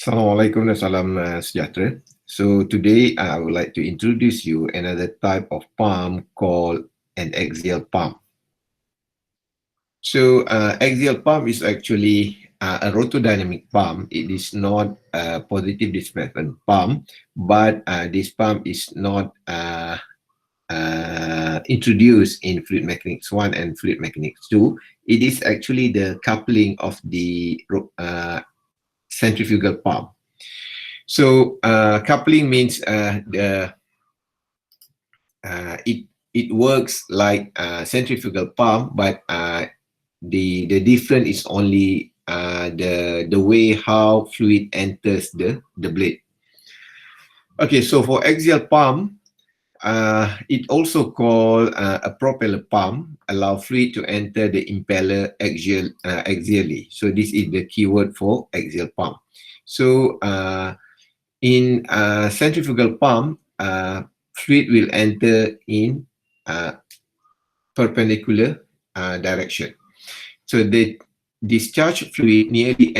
Assalamualaikum dan salam sejahtera. So today I would like to introduce you another type of pump called an axial pump. So axial pump is actually a rotodynamic pump. It is not a positive displacement pump, but this pump is not introduced in fluid mechanics 1 and fluid mechanics 2. It is actually the coupling of the centrifugal pump. So coupling means it works like a centrifugal pump, but the difference is only the way how fluid enters the blade. Okay, so for axial pump, it also called a propeller pump, allow fluid to enter the impeller axially. So this is the keyword for axial pump. So in centrifugal pump, fluid will enter in perpendicular direction. So the discharge fluid nearly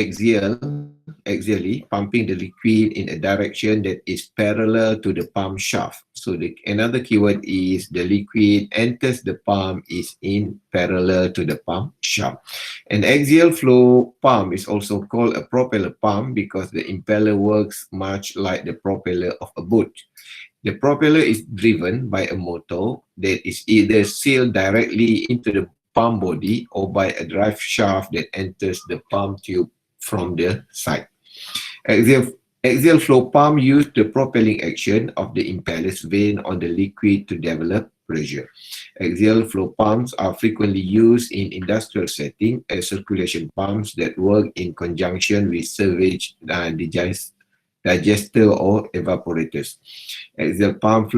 axially, pumping the liquid in a direction that is parallel to the pump shaft. So another keyword is the liquid enters the pump is in parallel to the pump shaft. An axial flow pump is also called a propeller pump because the impeller works much like the propeller of a boat. The propeller is driven by a motor that is either sealed directly into the pump body or by a drive shaft that enters the pump tube from the side. Axial flow pump use the propelling action of the impeller's vane on the liquid to develop pressure. Axial flow pumps are frequently used in industrial setting as circulation pumps that work in conjunction with salvage digester or evaporators. Axial pumps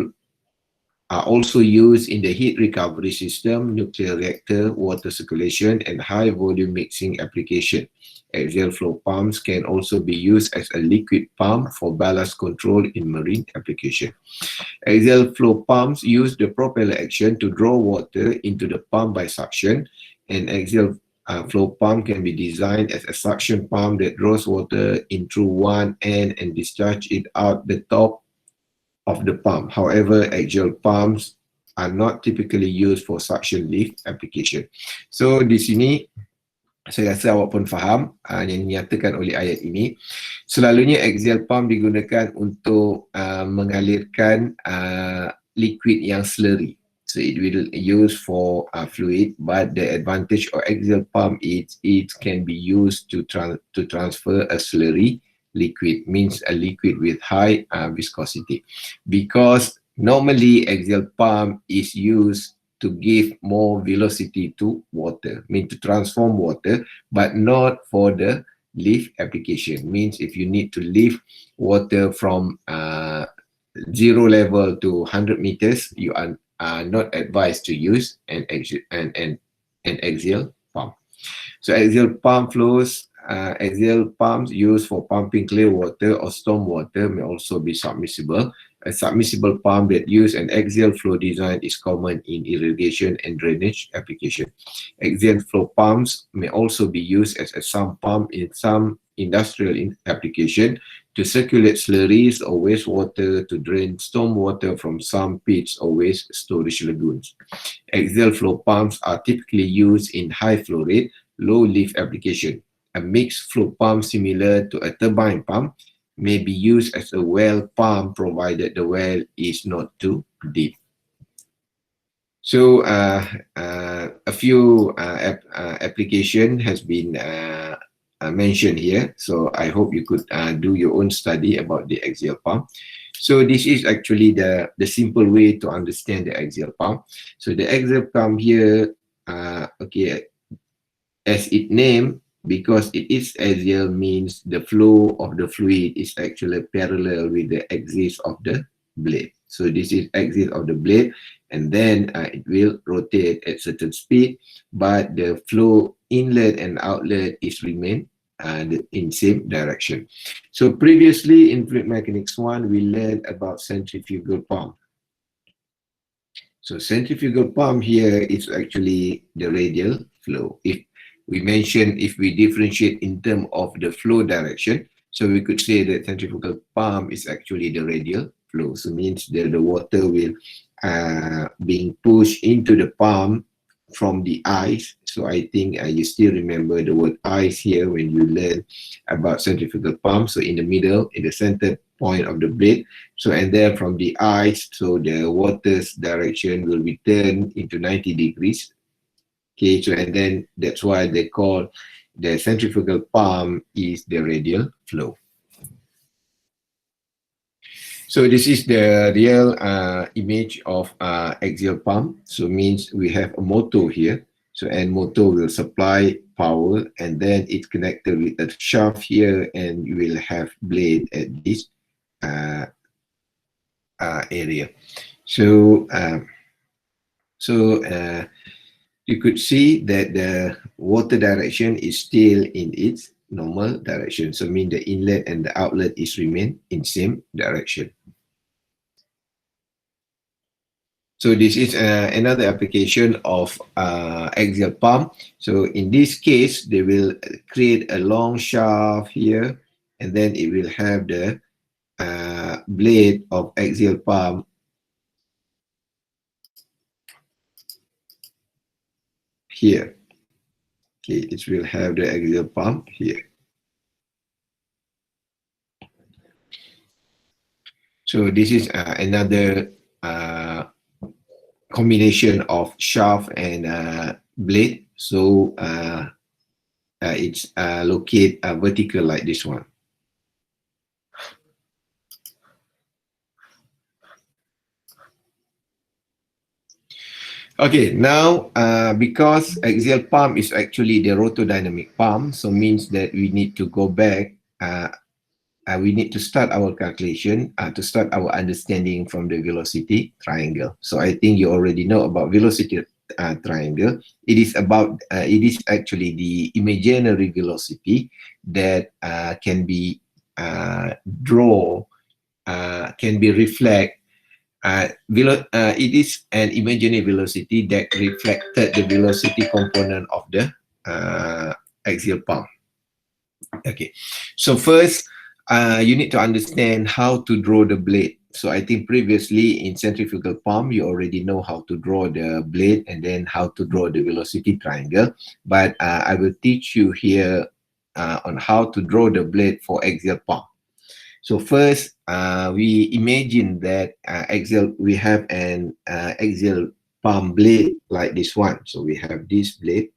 are also used in the heat recovery system, nuclear reactor, water circulation, and high volume mixing application. Axial flow pumps can also be used as a liquid pump for ballast control in marine application. Axial flow pumps use the propeller action to draw water into the pump by suction, and axial flow pump can be designed as a suction pump that draws water in through one end and discharge it out the top of the pump. However, axial pumps are not typically used for suction lift application. So di sini saya rasa awak pun faham yang dinyatakan oleh ayat ini. Selalunya axial pump digunakan untuk mengalirkan liquid yang slurry. So it will use for fluid, but the advantage of axial pump is it can be used to transfer a slurry liquid, means a liquid with high viscosity, because normally axial pump is used to give more velocity to water, mean to transform water, but not for the lift application. Means if you need to lift water from 0 level to 100 meters, you are not advised to use an axial pump. So axial pumps used for pumping clear water or storm water may also be submersible. A submersible pump that uses an axial flow design is common in irrigation and drainage application. Axial flow pumps may also be used as a sump pump in some industrial application to circulate slurries or wastewater to drain storm water from some pits or waste storage lagoons. Axial flow pumps are typically used in high flow rate, low lift application. A mixed flow pump similar to a turbine pump may be used as a well pump provided the well is not too deep. So a few application has been mentioned here. So I hope you could do your own study about the axial pump. So this is actually the simple way to understand the axial pump. So the axial pump here, okay, as it named, because it is axial means the flow of the fluid is actually parallel with the axis of the blade. So this is axis of the blade, and then it will rotate at certain speed, but the flow inlet and outlet is remain in same direction. So previously in fluid mechanics 1, we learned about centrifugal pump. So centrifugal pump here is actually the radial flow. If we differentiate in terms of the flow direction, So we could say that centrifugal pump is actually the radial flow. So means that the water will being pushed into the pump from the ice. So I think you still remember the word ice here when you learn about centrifugal pump. So in the middle, in the center point of the blade. So and then from the ice, so the water's direction will be turned into 90 degrees. Okay, so and then that's why they call the centrifugal pump is the radial flow. So this is the real image of axial pump. So means we have a motor here. So and motor will supply power, and then it's connected with a shaft here, and you will have blade at this area. So you could see that the water direction is still in its normal direction. So mean the inlet and the outlet is remain in same direction. So this is another application of axial pump. So in this case, they will create a long shaft here, and then it will have the blade of axial pump here. Okay, it will have the axial pump here. So this is another combination of shaft and blade. So it's located vertical like this one. Okay, now because axial pump is actually the rotodynamic pump, so means that we need to go back. We need to start our calculation to start our understanding from the velocity triangle. So I think you already know about velocity triangle. It is about it is actually the imaginary velocity that can be can be reflect. It is an imaginary velocity that reflected the velocity component of the axial pump. Okay, so first you need to understand how to draw the blade. So I think previously in centrifugal pump, you already know how to draw the blade and then how to draw the velocity triangle. But I will teach you here on how to draw the blade for axial pump. So first, we imagine that we have an axial pump blade like this one. So we have this blade.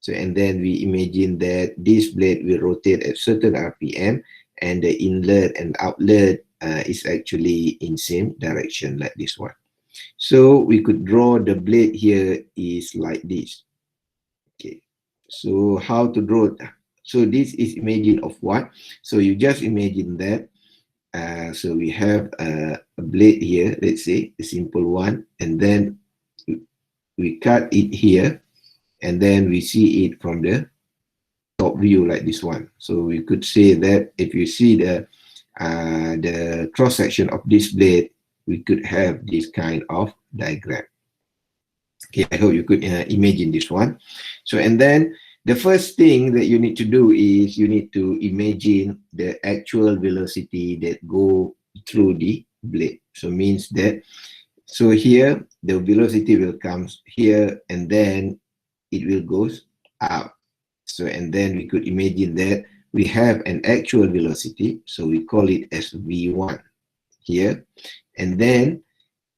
So and then we imagine that this blade will rotate at certain RPM, and the inlet and outlet is actually in same direction like this one. So we could draw the blade here is like this. Okay. So how to draw? So this is imagine of what? So you just imagine that. So we have a blade here, let's say a simple one, and then we cut it here, and then we see it from the top view like this one. So we could say that if you see the cross section of this blade, we could have this kind of diagram. Okay, I hope you could imagine this one. So and then the first thing that you need to do is you need to imagine the actual velocity that go through the blade. So means that, so here the velocity will come here, and then it will goes out. So and then we could imagine that we have an actual velocity, so we call it as V1 here, and then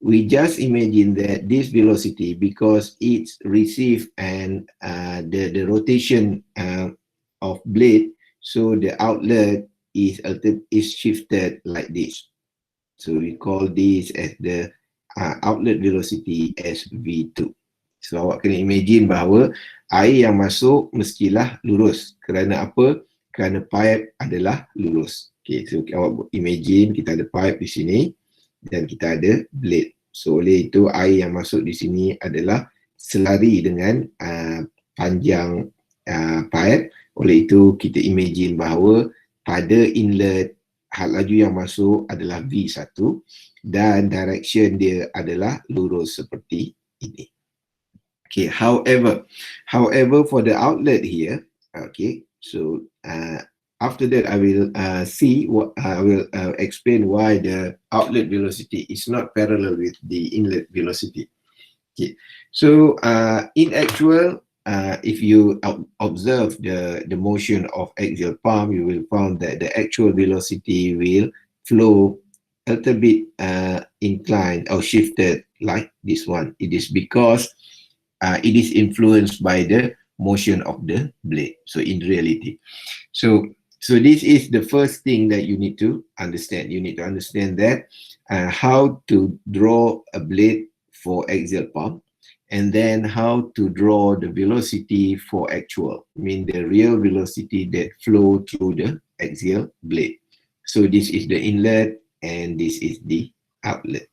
we just imagine that this velocity, because it's received and the rotation of blade, so the outlet is shifted like this. So we call this as the outlet velocity as V2. So awak kena imagine bahawa air yang masuk mestilah lurus. Kerana apa? Kerana pipe adalah lurus. Okay, so awak imagine kita ada pipe di sini dan kita ada blade. So oleh itu air yang masuk di sini adalah selari dengan panjang pipe. Oleh itu kita imagine bahawa pada inlet had laju yang masuk adalah V1 dan direction dia adalah lurus seperti ini. Okay, however for the outlet here, okay, so after that, I will see what I will explain why the outlet velocity is not parallel with the inlet velocity. Okay, so in actual, if you observe the motion of axial pump, you will find that the actual velocity will flow a little bit inclined or shifted like this one. It is because it is influenced by the motion of the blade. So in reality, so this is the first thing that you need to understand. You need to understand that how to draw a blade for axial pump, and then how to draw the velocity for actual, mean the real velocity that flow through the axial blade. So this is the inlet and this is the outlet.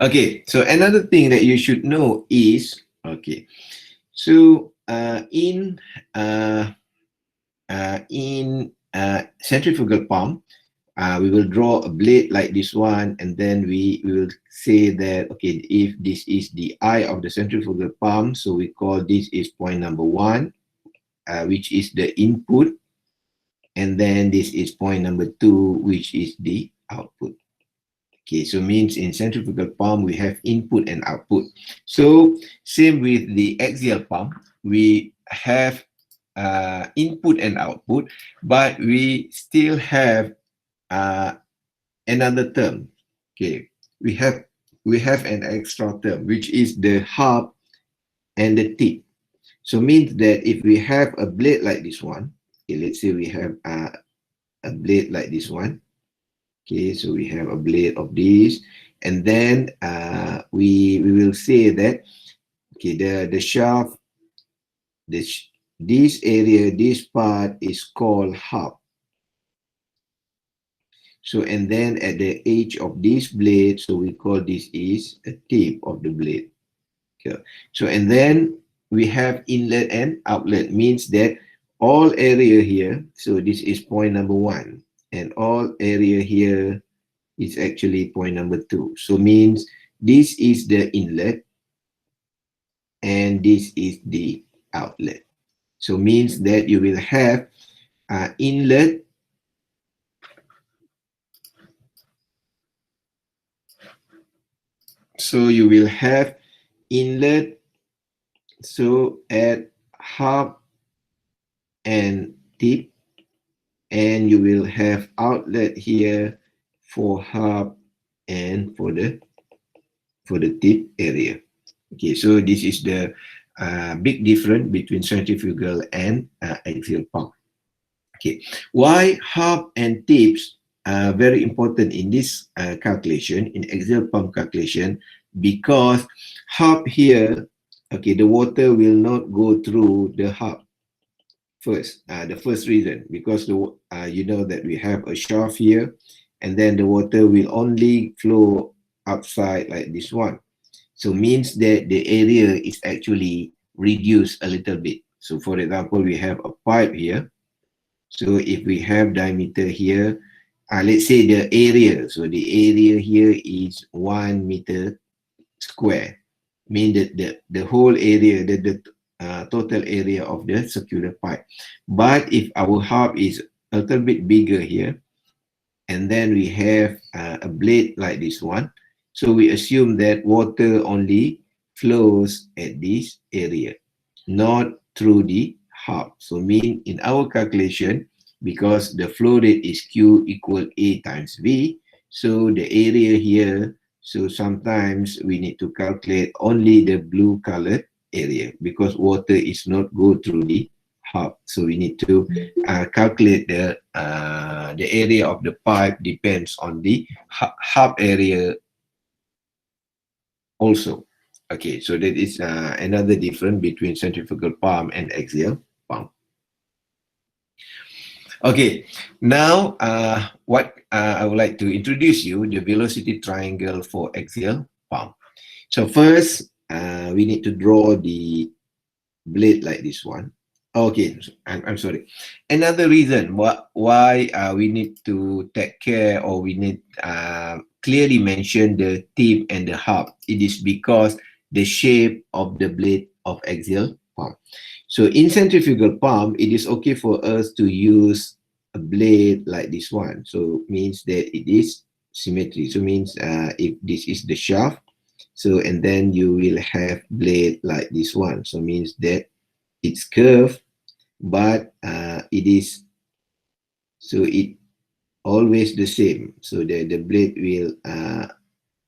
Okay, so another thing that you should know is, okay, so in centrifugal pump, we will draw a blade like this one, and then we will say that, okay, if this is the eye of the centrifugal pump, so we call this is point number 1, which is the input, and then this is point number 2, which is the output. Okay, so means in centrifugal pump, we have input and output. So same with the axial pump, we have input and output, but we still have another term. Okay, we have an extra term, which is the hub and the tip. So means that if we have a blade like this one, okay, let's say we have a blade like this one. Okay, so we have a blade of this, and then we will say that, okay, the shaft, this area, this part is called hub. So, and then at the edge of this blade, so we call this is a tip of the blade. Okay. So, and then we have inlet and outlet, means that all area here, so this is point number 1, and all area here is actually point number 2. So means this is the inlet and this is the outlet. So means that you will have inlet so you will have inlet so at hub and tip, and you will have outlet here for hub and for the tip area. Okay, so this is the big difference between centrifugal and axial pump. Okay, why hub and tips are very important in this calculation, in axial pump calculation? Because hub here, okay, the water will not go through the hub first. The first reason, because you know that we have a shaft here, and then the water will only flow outside like this one. So means that the area is actually reduced a little bit. So for example, we have a pipe here. So if we have diameter here, let's say the area, so the area here is 1 meter square, mean that the whole area, the total area of the circular pipe. But if our hub is a little bit bigger here, and then we have a blade like this one, so we assume that water only flows at this area, not through the hub. So mean in our calculation, because the flow rate is Q equal A times V, so the area here, so sometimes we need to calculate only the blue colored area because water is not go through the hub. So we need to calculate the area of the pipe depends on the hub area also. Okay, so that is another difference between centrifugal pump and axial pump. Okay, now what I would like to introduce you the velocity triangle for axial pump. So first, we need to draw the blade like this one. Okay, I'm sorry. Another reason why we need to take care, or we need clearly mention the tip and the hub. It is because the shape of the blade of axial pump. So in centrifugal pump, it is okay for us to use a blade like this one. So means that it is symmetry. So means if this is the shaft, so and then you will have blade like this one. So means that it's curved, but it is, so it always the same. So the blade will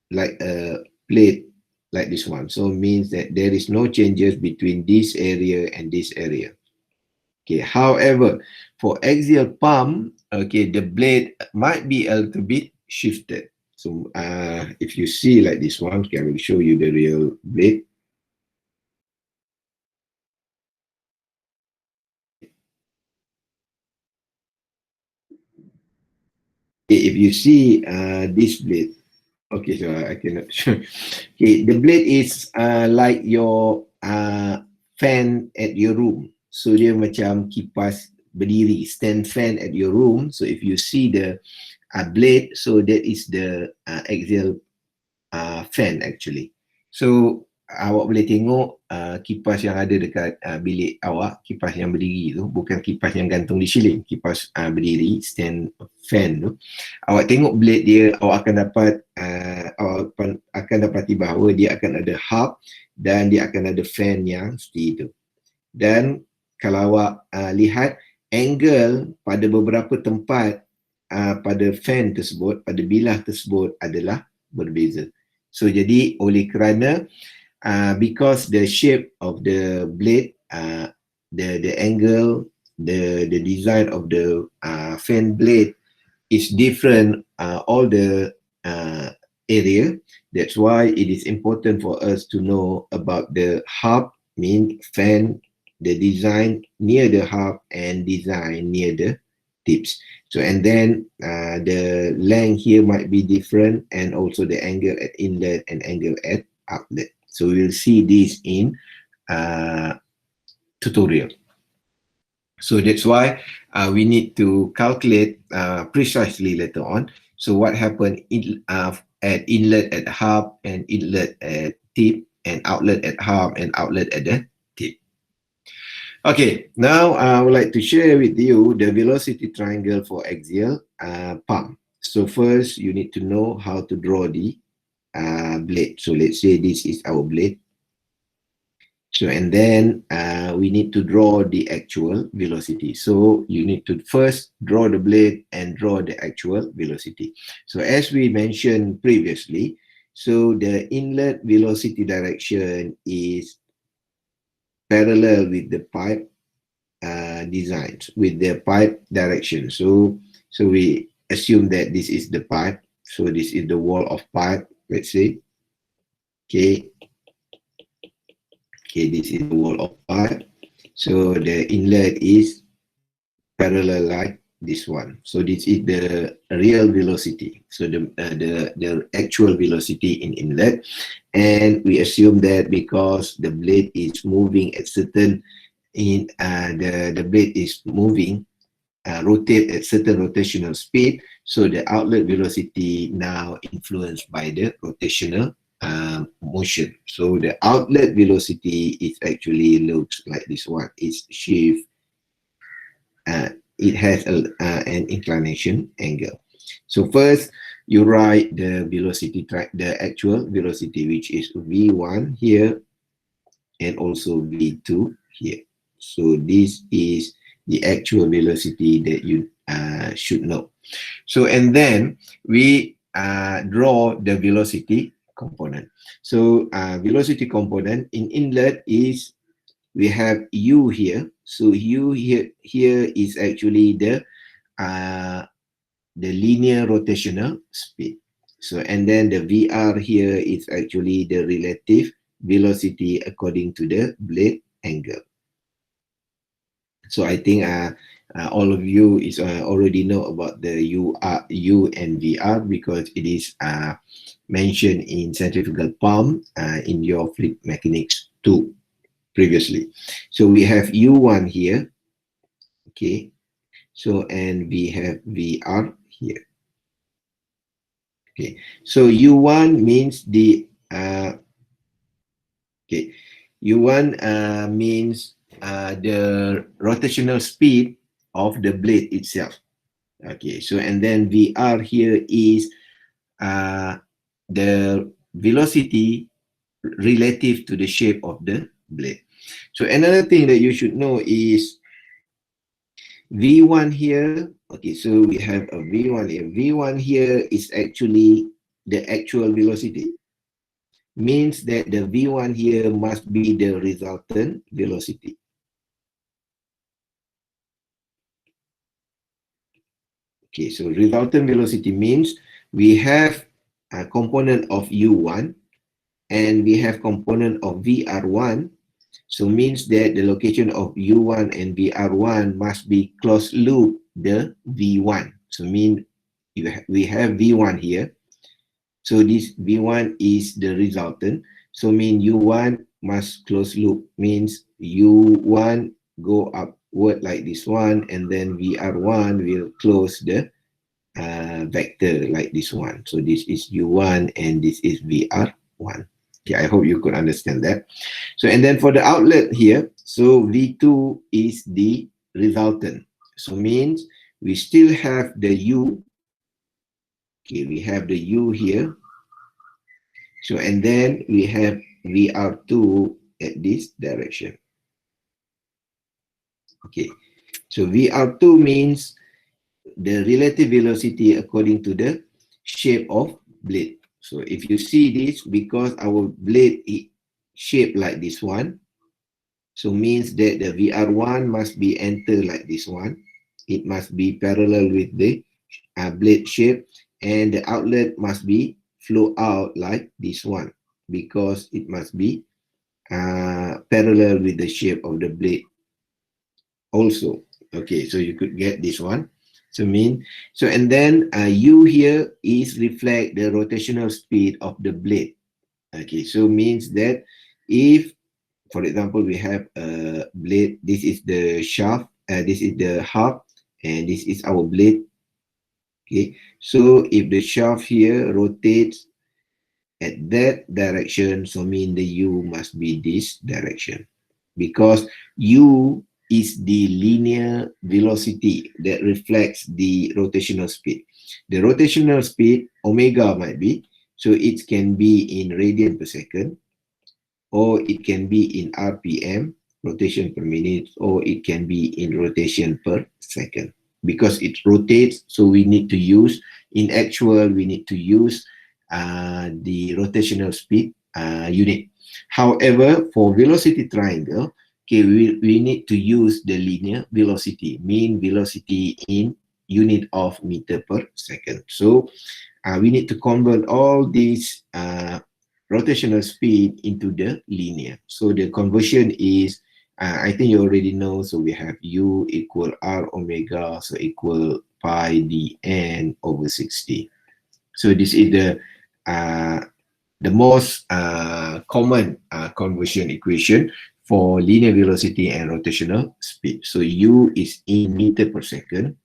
like a plate like this one. So means that there is no changes between this area and this area. Okay, however, for axial pump, okay, the blade might be a little bit shifted. So if you see like this one, okay, I will show you the real blade. Okay, if you see this blade, okay, so I cannot show. Okay, the blade is like your fan at your room. So dia macam kipas berdiri, stand fan at your room. So if you see the blade, so that is the axial fan actually. So awak boleh tengok kipas yang ada dekat bilik awak, kipas yang berdiri tu, bukan kipas yang gantung di ceiling, kipas berdiri, stand fan tu. Awak tengok blade dia, awak akan dapat awak akan dapati bahawa dia akan ada hub dan dia akan ada fan yang seperti itu. Dan kalau awak lihat angle pada beberapa tempat pada fan tersebut, pada bilah tersebut adalah berbeza. So jadi oleh kerana because the shape of the blade, the angle, the design of the fan blade is different all the area. That's why it is important for us to know about the hub, mean fan, the design near the hub and design near the tips. So and then the length here might be different, and also the angle at inlet and angle at outlet. So we'll see this in tutorial. So that's why we need to calculate precisely later on. So what happened at inlet at hub and inlet at tip and outlet at hub and outlet at the tip. Okay, now I would like to share with you the velocity triangle for axial pump. So first, you need to know how to draw the blade. So let's say this is our blade. So and then we need to draw the actual velocity. So you need to first draw the blade and draw the actual velocity. So as we mentioned previously, so the inlet velocity direction is parallel with the pipe designs, with the pipe direction. So we assume that this is the pipe. So this is the wall of pipe, let's say. Okay. Okay, this is the wall of pipe. So the inlet is parallel like this one. So this is the real velocity. So the actual velocity in inlet, and we assume that because the blade is moving at certain the blade is moving rotate at certain rotational speed, so the outlet velocity now influenced by the rotational motion. So the outlet velocity is actually looks like this one. It's shift. It has an inclination angle. So first, you write the velocity, the actual velocity, which is v1 here and also v2 here. So this is the actual velocity that you should know. So and then we draw the velocity component. So velocity component in inlet is, we have u here. So u here is actually the linear rotational speed. So and then the VR here is actually the relative velocity according to the blade angle. So I think all of you is already know about the U and VR because it is mentioned in centrifugal pump in your fluid mechanics 2 previously. So we have U1 here, okay. So and we have VR here. Okay, so U1 means the okay, U1 means the rotational speed of the blade itself. Okay, so and then VR here is the velocity relative to the shape of the blade. So another thing that you should know is V1 here. Okay, so we have a V1 here. V1 here is actually the actual velocity. Means that the V1 here must be the resultant velocity. Okay, so resultant velocity means we have a component of U1 and we have component of VR1. So means that the location of U1 and VR1 must be closed loop the V1. So mean we have V1 here. So this V1 is the resultant. So mean U1 must close loop. Means U1 go upward like this one, and then VR1 will close the vector like this one. So this is U1 and this is VR1. Okay, I hope you could understand that. So and then for the outlet here, so V2 is the resultant. So means we still have the U. Okay, we have the U here. So and then we have VR2 at this direction. Okay, so VR2 means the relative velocity according to the shape of blade. So if you see this, because our blade is shaped like this one, so means that the VR1 must be entered like this one. It must be parallel with the blade shape, and the outlet must be flow out like this one, because it must be parallel with the shape of the blade also. Okay, so you could get this one. So and then U here is reflect the rotational speed of the blade. Okay, so means that if, for example, we have a blade, this is the shaft, this is the hub, and this is our blade. Okay, so if the shaft here rotates at that direction, so mean the U must be this direction, because U is the linear velocity that reflects the rotational speed. The rotational speed, omega might be, so it can be in radian per second, or it can be in RPM, rotation per minute, or it can be in rotation per second. Because it rotates, so we need to use, in actual, we need to use the rotational speed unit. However, for velocity triangle, okay, we need to use the linear velocity, mean velocity in unit of meter per second. So we need to convert all these rotational speed into the linear. So the conversion is, I think you already know, so we have U equal R omega, so equal pi dn over 60. So this is the most common conversion equation for linear velocity and rotational speed. So U is in meter per second,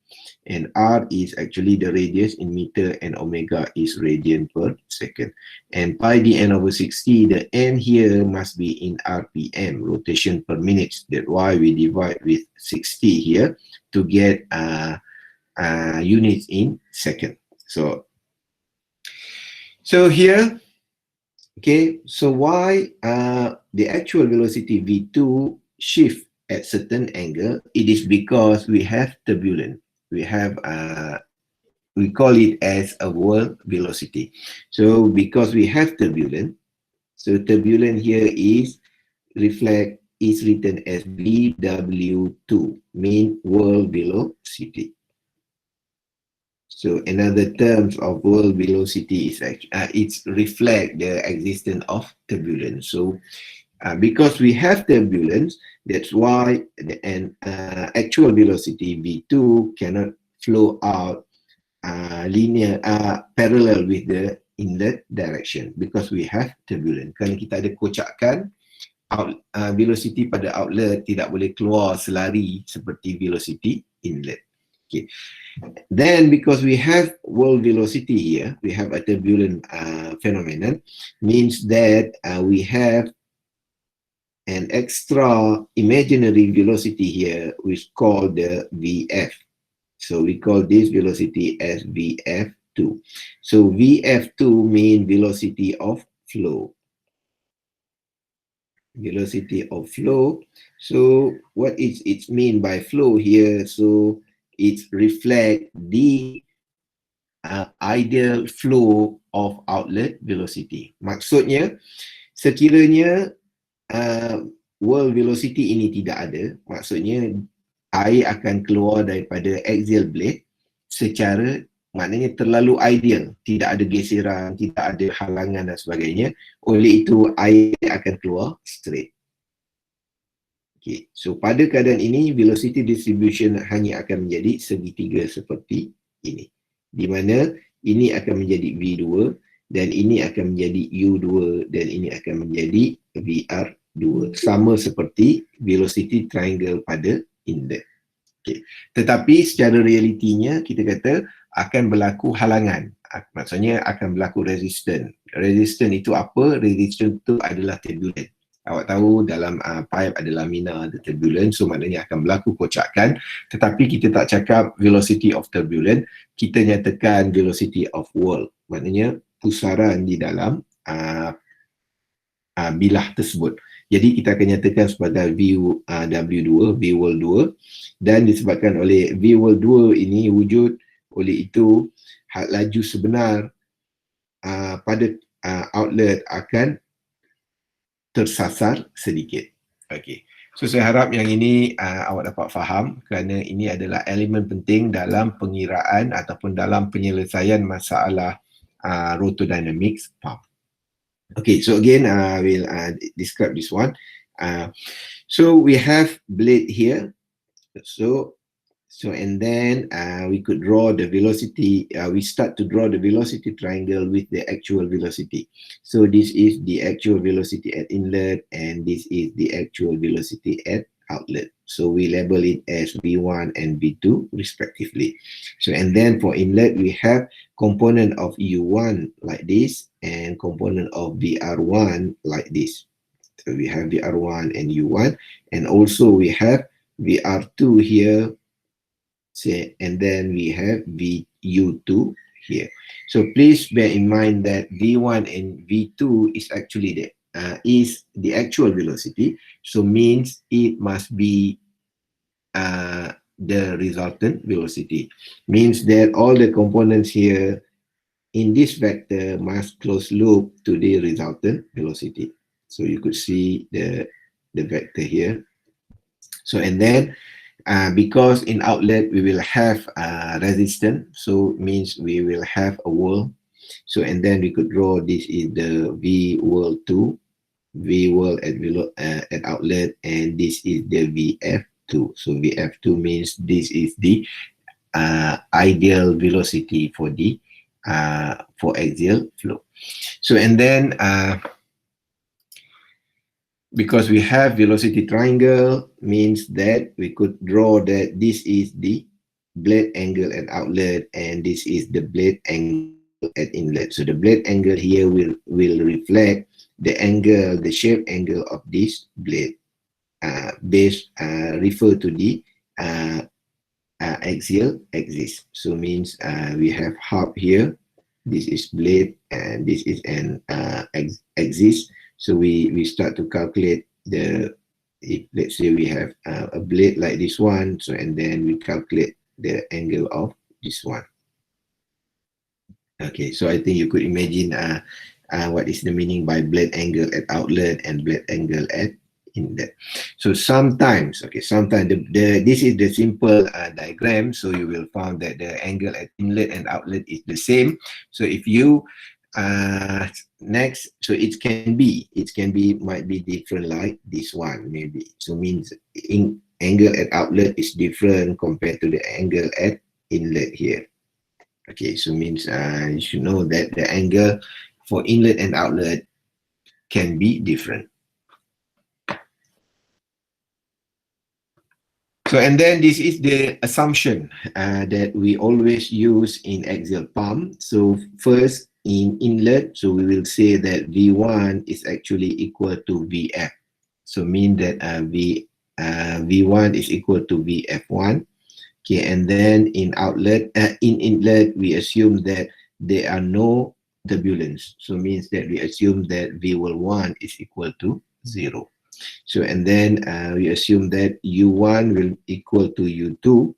and R is actually the radius in meter, and omega is radian per second. And pi dn over 60, the n here must be in RPM, rotation per minute. That's why we divide with 60 here to get units in second. So here, okay, so why the actual velocity V2 shift at certain angle? It is because we have turbulence. We have we call it as a whirl velocity. So because we have turbulence, so turbulence here is written as VW2, mean whirl velocity. So another terms of whirl velocity is it's reflect the existence of turbulence. So because we have turbulence, that's why the actual velocity V2 cannot flow out linear parallel with the inlet direction, because we have turbulence. Kalau kita ada kocakkan, velocity pada outlet tidak boleh keluar selari seperti velocity inlet. Okay. Then because we have whirl velocity here, we have a turbulent phenomenon, means that we have an extra imaginary velocity here, which called the VF. So we call this velocity as VF2. So VF2 means velocity of flow. Velocity of flow. So what it's mean by flow here? So it reflect the ideal flow of outlet velocity. Maksudnya, sekiranya world velocity ini tidak ada, maksudnya air akan keluar daripada axial blade secara, maknanya terlalu ideal, tidak ada geseran, tidak ada halangan dan sebagainya. Oleh itu air akan keluar straight. Okay. So pada keadaan ini velocity distribution hanya akan menjadi segitiga seperti ini, di mana ini akan menjadi V2 dan ini akan menjadi U2 dan ini akan menjadi VR2, sama seperti velocity triangle pada inlet. Okay. Tetapi secara realitinya kita kata akan berlaku halangan, maksudnya akan berlaku resistance. Resistance itu apa? Resistance itu adalah turbulent. Awak tahu dalam pipe ada lamina, ada turbulence, so maknanya akan berlaku kocakan. Tetapi kita tak cakap velocity of turbulence, kita nyatakan velocity of whirl, maknanya pusaran di dalam bilah tersebut. Jadi kita akan nyatakan sebagai W2, V whirl 2, dan disebabkan oleh V whirl 2 ini wujud, oleh itu laju sebenar pada outlet akan tersasar sedikit. Okey. So saya harap yang ini awak dapat faham, kerana ini adalah elemen penting dalam pengiraan ataupun dalam penyelesaian masalah rotodynamics pump. Okay, so again we'll describe this one. So we have blade here. So and then we could draw the velocity, we start to draw the velocity triangle with the actual velocity. So this is the actual velocity at inlet and this is the actual velocity at outlet. So we label it as V1 and V2 respectively. So and then for inlet we have component of U1 like this and component of VR1 like this. So we have VR1 and U1, and also we have VR2 here. And then we have VU2 here. So please bear in mind that V1 and V2 is actually the actual velocity. So means it must be the resultant velocity. Means that all the components here in this vector must close loop to the resultant velocity. So you could see the vector here. So and then because in outlet we will have resistance, so means we will have a whirl. So and then we could draw this is the V whirl 2, V whirl at outlet, and this is the VF2. So VF2 means this is the ideal velocity for the for axial flow. So and then because we have velocity triangle, means that we could draw that this is the blade angle at outlet and this is the blade angle at inlet. So the blade angle here will reflect the angle, the shape angle of this blade. Base refer to the axial axis. So means we have hub here, this is blade and this is an axis. So we start to calculate if let's say we have a blade like this one, so and then we calculate the angle of this one. Okay, so I think you could imagine what is the meaning by blade angle at outlet and blade angle at inlet. So sometimes, okay, sometimes this is the simple diagram, so you will find that the angle at inlet and outlet is the same. So if you next, so it can be might be different like this one maybe. So means angle at outlet is different compared to the angle at inlet here. Okay, so means you should know that the angle for inlet and outlet can be different. So and then this is the assumption that we always use in axial pump. So first in inlet, so we will say that V1 is actually equal to VF. So mean that V1 is equal to VF1. Okay, and then in inlet, we assume that there are no turbulence. So means that we assume that V1 is equal to 0. So and then we assume that U1 will equal to U2.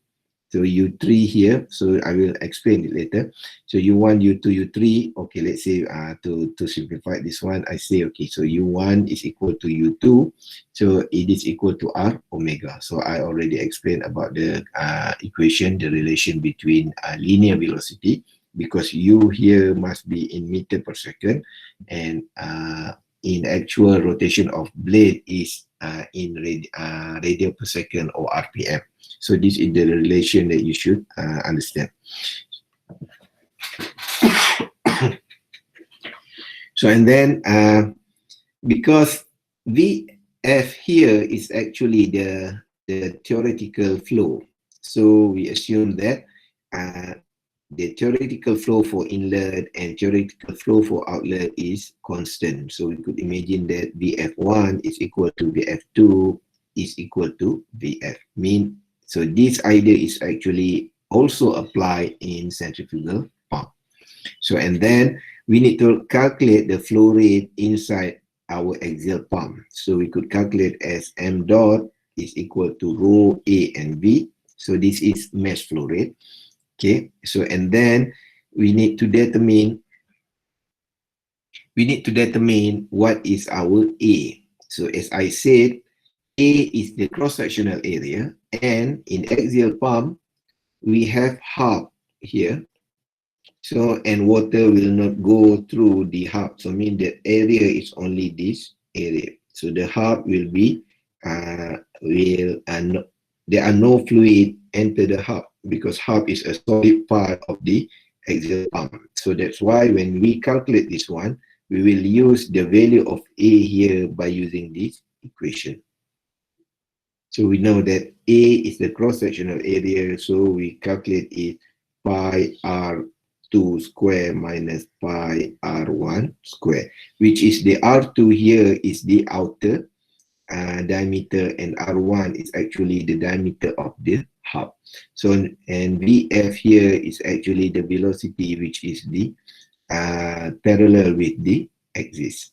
So U3 here, so I will explain it later. So U1, U2, U3, okay, let's say to simplify this one, I say, okay, so U1 is equal to U2, so it is equal to R omega. So I already explained about the equation, the relation between linear velocity, because U here must be in meter per second, and in actual rotation of blade is in radian per second or RPM. So this is the relation that you should understand. So and then because VF here is actually the theoretical flow, so we assume that the theoretical flow for inlet and theoretical flow for outlet is constant. So we could imagine that VF1 is equal to VF2 is equal to VF. So this idea is actually also applied in centrifugal pump. So and then we need to calculate the flow rate inside our axial pump. So we could calculate as m dot is equal to rho A and V. So this is mesh flow rate. Okay, so and then we need to determine what is our A. So as I said, A is the cross-sectional area, and in axial pump we have hub here. So and water will not go through the hub. So mean that area is only this area. So the hub will be there are no fluid enter the hub, because hub is a solid part of the axial pump. So that's why when we calculate this one, we will use the value of A here by using this equation. So we know that A is the cross-sectional area, so we calculate it pi R2 square minus pi R1 square, which is the R2 here is the outer diameter, and R1 is actually the diameter of the hub. So and VF here is actually the velocity, which is the parallel with the axis.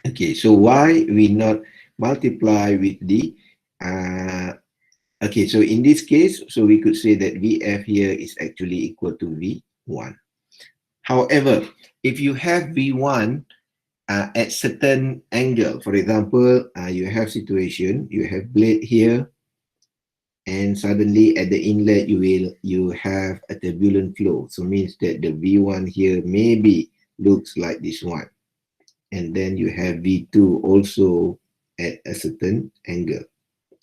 Okay, so why we not multiply with the okay, so in this case, so we could say that VF here is actually equal to V1. However, if you have V1 at certain angle, for example, you have situation, you have blade here, and suddenly at the inlet you have a turbulent flow. So means that the V1 here maybe looks like this one, and then you have V2 also at a certain angle.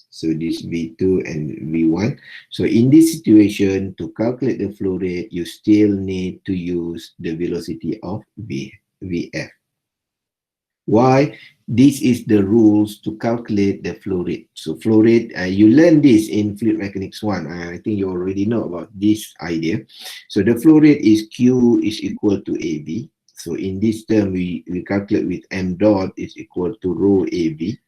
So this V2 and V1. So in this situation, to calculate the flow rate, you still need to use the velocity of VF. Why? This is the rules to calculate the flow rate. So flow rate, you learn this in Fluid Mechanics 1. I think you already know about this idea. So the flow rate is Q is equal to AB. So in this term, we calculate with m dot is equal to rho AB.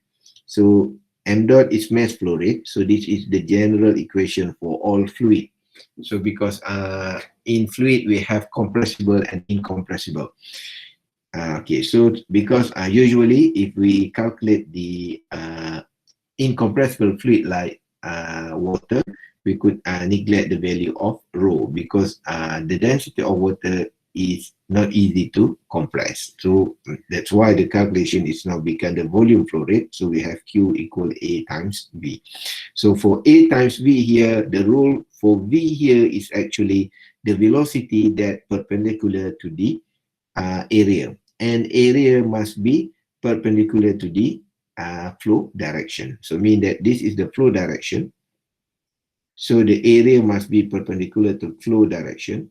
So m dot is mass flow rate. So this is the general equation for all fluid. So because in fluid, we have compressible and incompressible. Okay, so because usually if we calculate the incompressible fluid like water, we could neglect the value of rho, because the density of water is not easy to compress. So that's why the calculation is now become the volume flow rate. So we have Q equal A times V. So for A times V here, the rule for V here is actually the velocity that perpendicular to the area, and area must be perpendicular to the flow direction. So mean that this is the flow direction. So the area must be perpendicular to flow direction,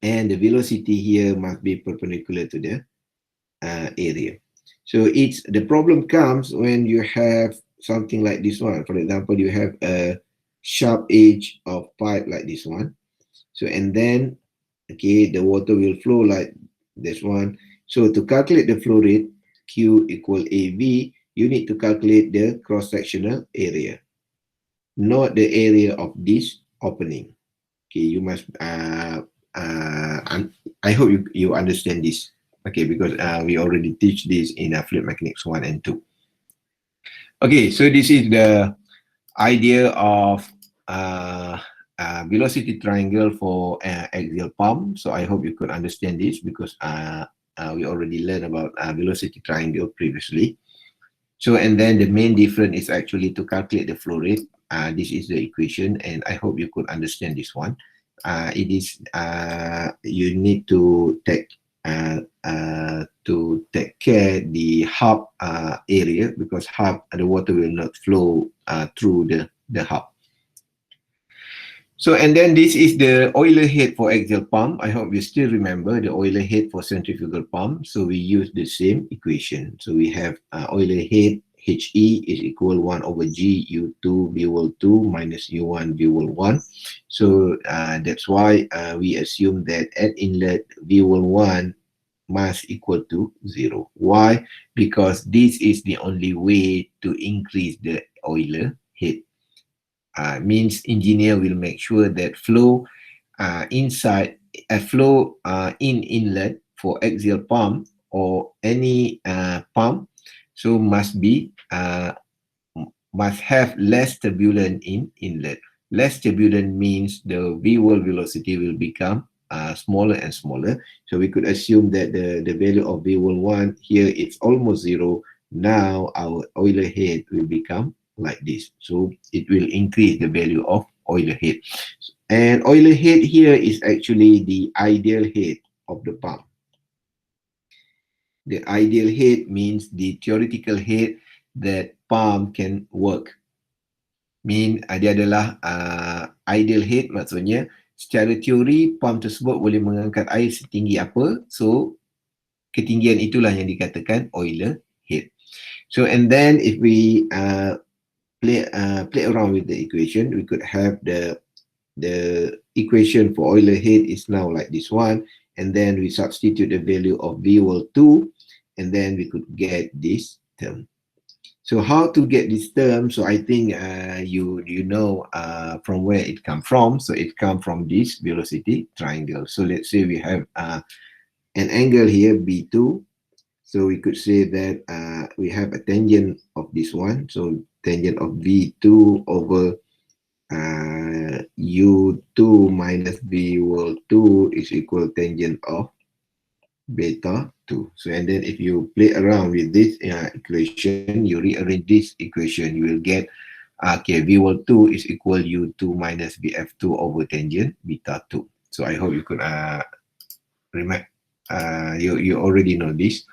and the velocity here must be perpendicular to the area. So the problem comes when you have something like this one. For example, you have a sharp edge of pipe like this one. So and then, okay, the water will flow like this one. So to calculate the flow rate, Q equal AV, you need to calculate the cross-sectional area, not the area of this opening. Okay, you must, I hope you understand this. Okay, because we already teach this in Fluid Mechanics 1 and 2. Okay, so this is the idea of velocity triangle for axial pump. So I hope you could understand this because we already learned about velocity triangle previously. So, and then the main difference is actually to calculate the flow rate. This is the equation, and I hope you could understand this one. It is you need to take care the hub area, because hub, the water will not flow through the hub. So, and then this is the Euler Head for axial pump. I hope you still remember the Euler Head for centrifugal pump. So we use the same equation. So we have Euler Head HE is equal 1 over G U2 V1 2 minus U1 V1. So that's why we assume that at inlet V1 must equal to 0. Why? Because this is the only way to increase the Euler Head. Means engineer will make sure that flow inside flow in inlet for axial pump or any pump, so must have less turbulence in inlet. Less turbulence means the V-wall velocity will become smaller and smaller. So we could assume that the value of V1 here is almost 0. Now our Euler Head will become like this. So it will increase the value of Euler Head. And Euler Head here is actually the ideal head of the pump. The ideal head means the theoretical head that pump can work. Dia adalah ideal head, maksudnya secara teori pump tersebut boleh mengangkat air setinggi apa. So ketinggian itulah yang dikatakan Euler Head. So and then if we play around with the equation, we could have the equation for Euler Head is now like this one, and then we substitute the value of V2, and then we could get this term. So how to get this term? So I think you know from where it come from. So it come from this velocity triangle. So let's say we have an angle here B2. So we could say that we have a tangent of this one. So tangent of V2 over U2 minus V2 is equal tangent of beta 2. So and then if you play around with this equation, you rearrange this equation, you will get okay, V2 is equal U2 minus VF2 over tangent beta 2. So I hope you could remember, you already know this.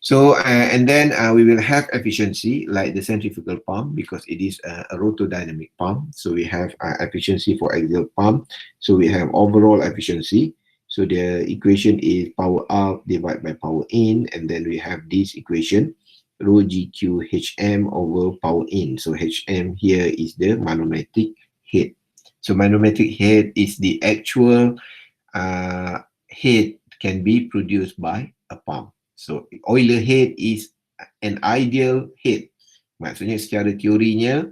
So and then we will have efficiency like the centrifugal pump, because it is a rotodynamic pump. So we have efficiency for axial pump. So we have overall efficiency. So the equation is power out divided by power in, and then we have this equation rho GQ HM over power in. So HM here is the manometric head. So manometric head is the actual head can be produced by a pump. So Euler Head is an ideal head. Maksudnya secara teorinya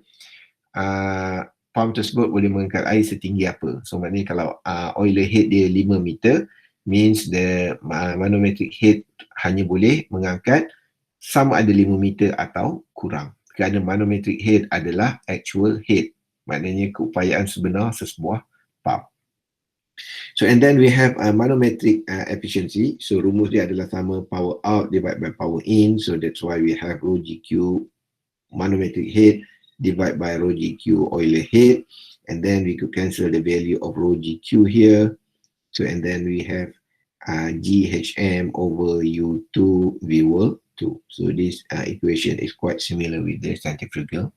pump tersebut boleh mengangkat air setinggi apa. So maknanya kalau Euler Head dia 5 meter, means the manometric head hanya boleh mengangkat sama ada 5 meter atau kurang. Kerana manometric head adalah actual head. Maknanya keupayaan sebenar sesebuah pump. So and then we have manometric efficiency. So rumus dia adalah sama power out divided by power in. So that's why we have rho GQ manometric head divided by rho GQ Euler Head. And then we could cancel the value of rho GQ here. So and then we have GHM over U2 V2. So this equation is quite similar with the centrifugal